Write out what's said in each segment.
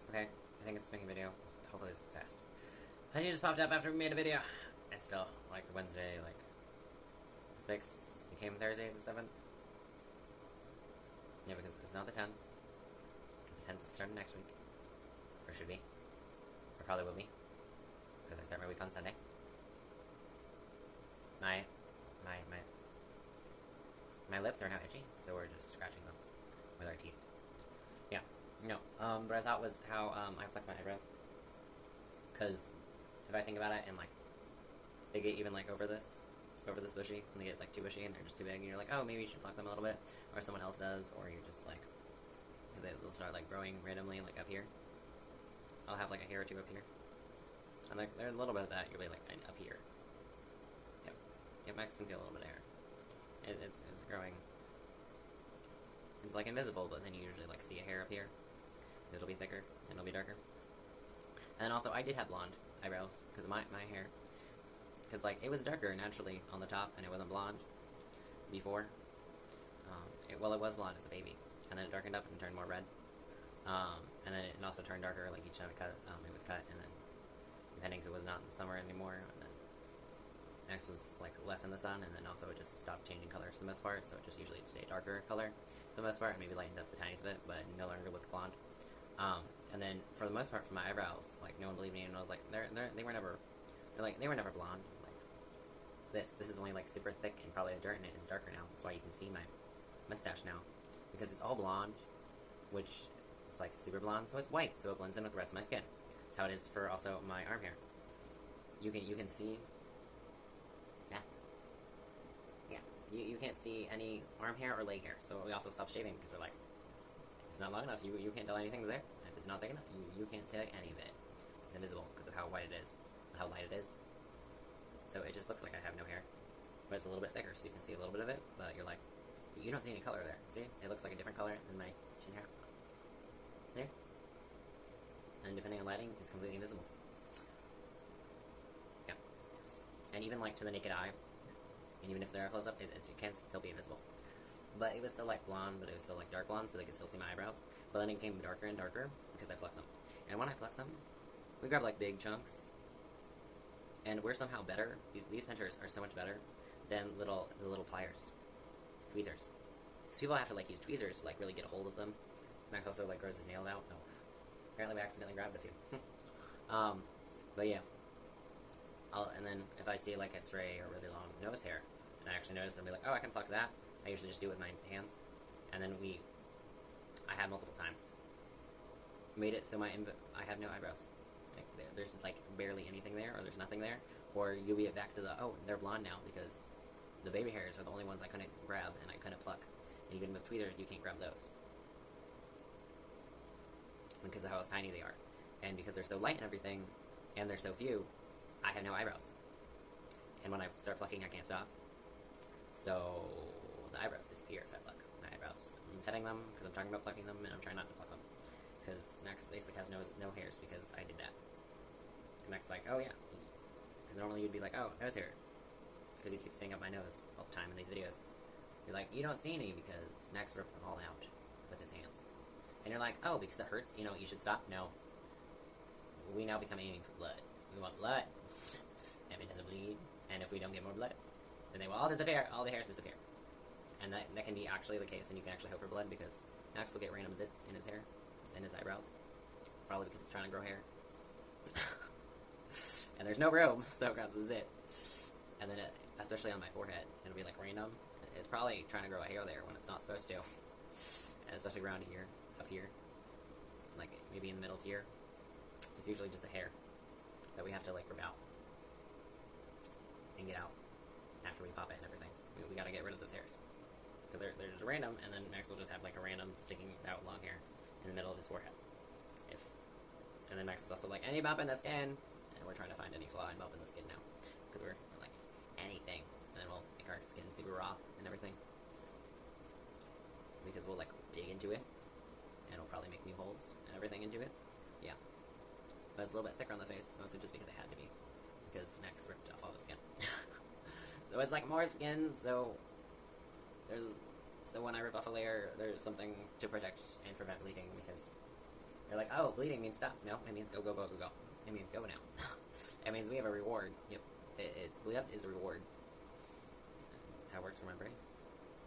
Okay, I think it's making a video. Hopefully this is fast. I just popped up after we made a video. It's still, like, Wednesday, like, 6th. It came Thursday, the 7th. Yeah, because it's not the 10th. The 10th is starting next week. Or should be. Or probably will be. Because I start my week on Sunday. My lips are now itchy, so we're just scratching them with our teeth. Yeah. No. But I thought was how, I pluck my eyebrows. Because if I think about it, and, like, they get even, like, over this bushy, and they get, like, too bushy, and they're just too big, and you're like, oh, maybe you should pluck them a little bit, or someone else does, or you're just, like, because they'll start, like, growing randomly, like, up here. I'll have, like, a hair or two up here. And, like, there's a little bit of that, you'll be, like, up here. Yep. Yep, Max can feel a little bit of hair. It's growing. It's, like, invisible, but then you usually, like, see a hair up here. It'll be thicker, and it'll be darker. And then also, I did have blonde eyebrows, because my hair, because, like, it was darker naturally on the top, and it wasn't blonde before. It was blonde as a baby, and then it darkened up and turned more red. And then it also turned darker, like, each time it was cut, and then, depending if it was not in the summer anymore, and then next was, like, less in the sun, and then also it just stopped changing colors for the most part, so it just usually stayed darker color for the most part, and maybe lightened up the tiniest bit, but no longer looked blonde. And then, for the most part, for my eyebrows, like, no one believed me, and I was like, they were never blonde. Like, this is only, like, super thick, and probably the dirt in it is darker now. That's why you can see my mustache now. Because it's all blonde, which is, like, super blonde, so it's white, so it blends in with the rest of my skin. That's how it is for, also, my arm hair. You can see, you can't see any arm hair or leg hair, so we also stopped shaving, because we're like, it's not long enough, you can't tell anything's there. If it's not thick enough, you can't see any of it. It's invisible because of how white it is, how light it is. So it just looks like I have no hair, but it's a little bit thicker, so you can see a little bit of it. But you're like, you don't see any color there. See, it looks like a different color than my chin hair. There, and depending on lighting, it's completely invisible. Yeah, and even like to the naked eye, and even if they're close up, it can still be invisible. But it was still like blonde, but it was still like dark blonde, so they could still see my eyebrows. But then it became darker and darker because I plucked them. And when I plucked them, we grabbed like big chunks, and we're somehow better. These pincers are so much better than the little pliers, tweezers. So people have to like use tweezers to like really get a hold of them. Max also like grows his nails out. Oh, apparently we accidentally grabbed a few. But yeah. And then if I see like a stray or really long nose hair, and I actually notice, I'll be like, oh, I can pluck that. I usually just do it with my hands, and then I have multiple times made it so I have no eyebrows. Like, there's like barely anything there, or there's nothing there, or you'll be back to the, oh, they're blonde now because the baby hairs are the only ones I couldn't grab and I couldn't pluck. And even with tweezers, you can't grab those because of how tiny they are, and because they're so light and everything, and they're so few, I have no eyebrows. And when I start plucking, I can't stop. So the eyebrows disappear if I pluck my eyebrows. I'm petting them because I'm talking about plucking them, and I'm trying not to pluck them because Max basically has no hairs because I did that. And Max is like, oh yeah, because normally you'd be like, oh, nose hair, because he keeps staying up my nose all the time in these videos. You're like, you don't see any because Max ripped them all out with his hands, and you're like, oh, because it hurts, you should stop. No, we now become aiming for blood. We want blood. If it doesn't bleed, and if we don't get more blood, then they will all disappear. All the hairs disappear. And that can be actually the case, and you can actually hope for blood because Max will get random zits in his hair, in his eyebrows. Probably because it's trying to grow hair. And there's no room, so it grabs a zit. And then, especially on my forehead, it'll be like random. It's probably trying to grow a hair there when it's not supposed to. And especially around here, up here, like maybe in the middle here. It's usually just a hair that we have to like rip out and get out after we pop it and everything. We gotta get rid of those hairs. Because they're just random, and then Max will just have like a random sticking out long hair in the middle of his forehead. And then Max is also like, any bump in the skin? And we're trying to find any flaw and bump in the skin now. Because we're like, anything. And then we'll make our skin super raw and everything. Because we'll like dig into it, and we'll probably make new holes and everything into it. Yeah. But it's a little bit thicker on the face, mostly just because it had to be. Because Max ripped off all the skin. So it's like more skin, so when I rip off a layer, there's something to protect and prevent bleeding, because They're like, oh, bleeding means stop. No, it means go, go, go, go, go. It means go now. It means we have a reward. Yep. Bleed up is a reward. That's how it works for my brain.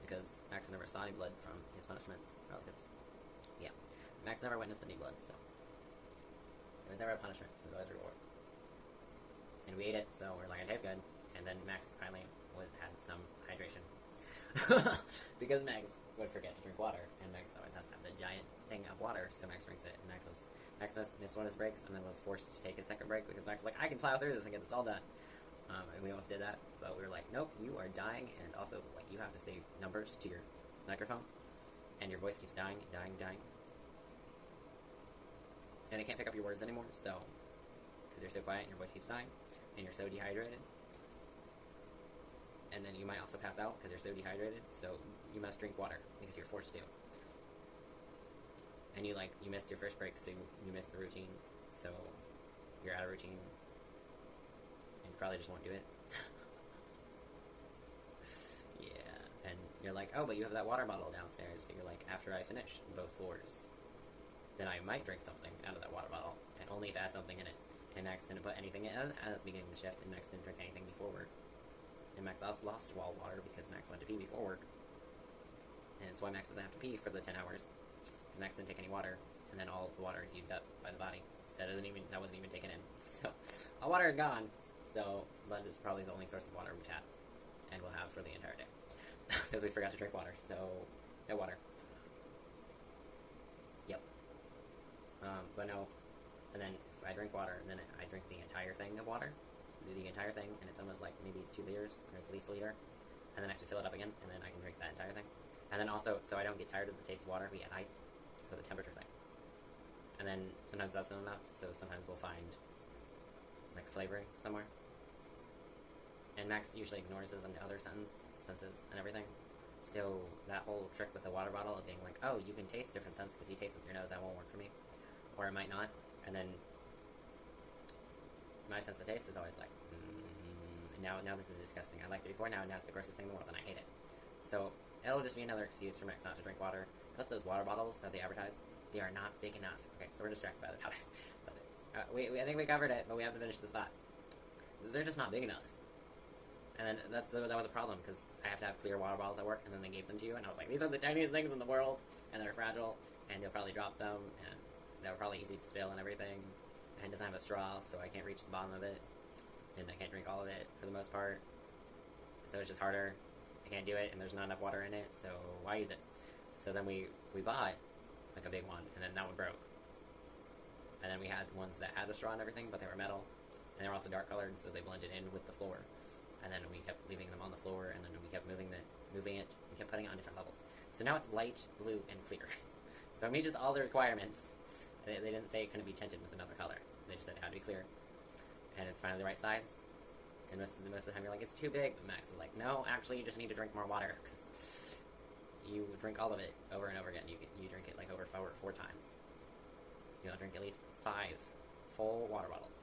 Because Max never saw any blood from his punishments. Probably because, yeah. Max never witnessed any blood, so. It was never a punishment, it was always a reward. And we ate it, so we're like, it tastes good. And then Max finally had some hydration. Because Max would forget to drink water, and Max always has to have the giant thing of water, so Max drinks it. And Max missed one of his breaks, and then was forced to take his second break because Max was like, I can plow through this and get this all done. And we almost did that, but we were like, nope, you are dying, and also, like, you have to say numbers to your microphone, and your voice keeps dying, dying, dying. And it can't pick up your words anymore, so, because you're so quiet and your voice keeps dying, and you're so dehydrated. And then you might also pass out because you're so dehydrated, so you must drink water, because you're forced to. And you missed your first break, so you missed the routine, so you're out of routine. Probably just won't do it. Yeah, and you're like, oh, but you have that water bottle downstairs. But you're like, after I finish both floors, then I might drink something out of that water bottle, and only if it has something in it. And Max didn't put anything in at the beginning of the shift, and Max didn't drink anything before work. And Max also lost wall water because Max went to pee before work. And it's why Max doesn't have to pee for the 10 hours. Because Max didn't take any water, and then all the water is used up by the body. That wasn't even taken in. So, all water is gone. So, blood is probably the only source of water we've had, and we'll have for the entire day. Because we forgot to drink water, so no water. Yep. But no, and then if I drink water, and then I drink the entire thing of water, the entire thing, and it's almost like maybe 2 liters, or it's at least a liter, and then I have to fill it up again, and then I can drink that entire thing. And then also, so I don't get tired of the taste of water, we add ice, so the temperature thing. And then sometimes that's not enough, so sometimes we'll find, like, flavoring somewhere. And Max usually ignores those on the other senses and everything. So that whole trick with the water bottle of being like, oh, you can taste different scents because you taste with your nose, that won't work for me. Or it might not. And then my sense of taste is always like, and now this is disgusting. I liked it before, now it's the grossest thing in the world, and I hate it. So it'll just be another excuse for Max not to drink water. Plus those water bottles that they advertise, they are not big enough. Okay, so we're distracted by the topics. But, I think we covered it, but we have to finish this thought. They're just not big enough. And then that was a problem, because I have to have clear water bottles at work, and then they gave them to you, and I was like, these are the tiniest things in the world, and they're fragile, and you'll probably drop them, and they're probably easy to spill and everything, and it doesn't have a straw, so I can't reach the bottom of it, and I can't drink all of it, for the most part, so it's just harder. I can't do it, and there's not enough water in it, so why use it? So then we bought, like, a big one, and then that one broke. And then we had ones that had the straw and everything, but they were metal, and they were also dark colored, so they blended in with the floor. And then we kept leaving them on the floor, and then we kept moving it, we kept putting it on different levels. So now it's light, blue, and clear. So it meets just all the requirements. They didn't say it couldn't be tinted with another color. They just said it had to be clear. And it's finally the right size. And most of the time you're like, it's too big. But Max is like, no, actually you just need to drink more water. Because you drink all of it over and over again. You drink it like over four times. You'll drink at least 5 full water bottles.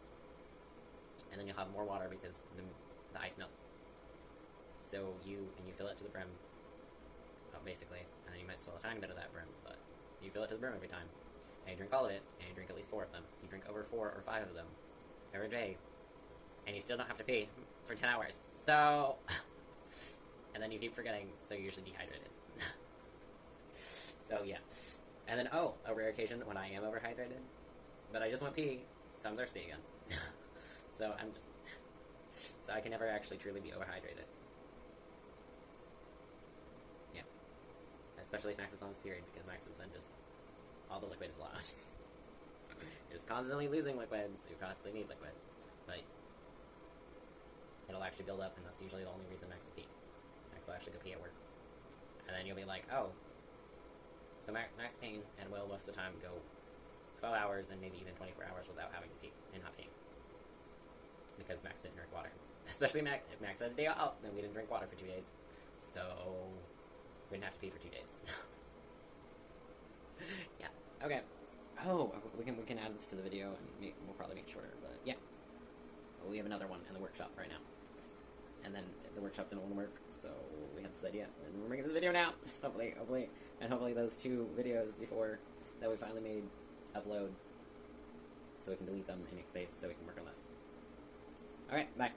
And then you'll have more water because the ice melts. So you fill it to the brim, basically, and then you might spill a tiny bit of that brim, but you fill it to the brim every time. And you drink all of it, and you drink at least 4 of them. You drink over 4 or 5 of them every day, and you still don't have to pee for 10 hours. So, and then you keep forgetting, so you're usually dehydrated. So yeah. And then, a rare occasion when I am overhydrated, but I just want pee, so I'm thirsty again. So I can never actually truly be overhydrated. Yeah. Especially if Max is on his period, because Max is then just, all the liquid is lost. You're just constantly losing liquid, so you constantly need liquid. But it'll actually build up, and that's usually the only reason Max will pee. Max will actually go pee at work. And then you'll be like, oh. So Max Payne and Will most of the time go 12 hours and maybe even 24 hours without having to pee, and not peeing. Because Max didn't drink water. Especially if Max had a day off, then we didn't drink water for 2 days. So we didn't have to pee for 2 days. Yeah. Okay. Oh, we can add this to the video, and we'll probably make it shorter. But yeah, we have another one in the workshop right now, and then the workshop didn't want to work, so we have this idea, and we're making the video now. Hopefully, and hopefully those 2 videos before that we finally made upload so we can delete them and make space so we can work on this. Alright, bye.